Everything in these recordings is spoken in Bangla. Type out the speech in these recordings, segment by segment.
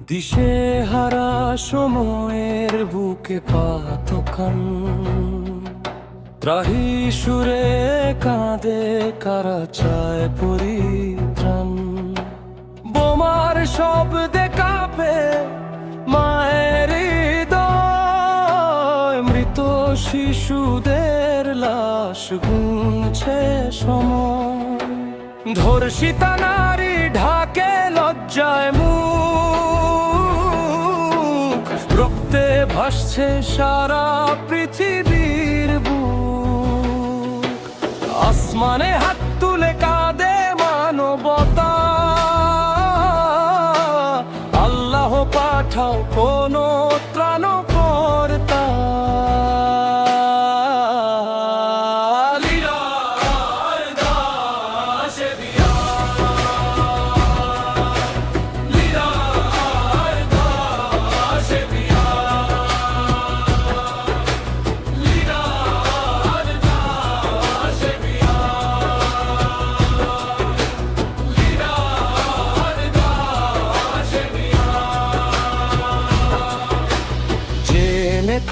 দিশে হারা সময়ের বুকে পাতকান, ত্রাহি সুরে কাঁদে কারা চায় পরিত্রাণ। বোমার শব্দে কাঁপে মায়ের হৃদয়, মৃত শিশুদের লাশ গুনছে সময়। ধর্ষিতা নারী ঢাকে লজ্জায় মুখ, রক্তে ভাসছে সারা পৃথিবীর বুক। আসমানে হাত তুলে কাঁদে মানবতা, আল্লাহ পাঠাও কোনো ত্রাণকর্তা।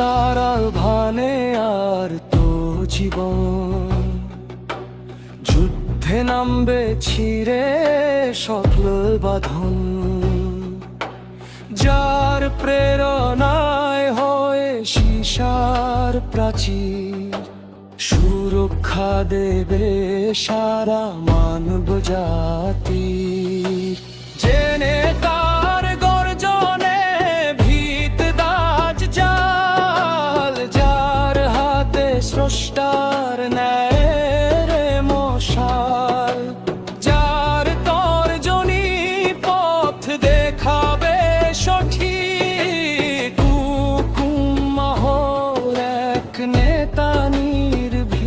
তারা ভানে আর তো জীবন, যুদ্ধে নামবে ছিঁড়ে সকল বাঁধন। যার প্রেরণায় হয়ে সীসার প্রাচীর, সুরক্ষা দেবে সারা মানব জাতি। জেনে তার গর্জনে ভীত দাজ জাল, যার হাতে স্রষ্টার ন্যায়ের মশাল। যার তর্জনী পথ দেখাবে সঠিক, হুকুম মাহর এক নেতা নির্ভীক।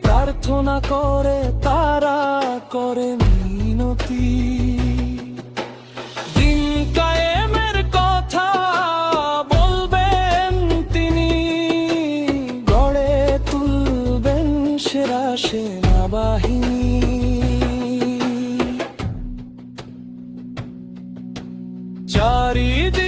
প্রার্থনা করে তারা করে মিনতি, দিন কায়েমের কথা বলবেন তিনি। গড়ে তুলবেন সেরা সেনাবাহিনী। চারিদিকে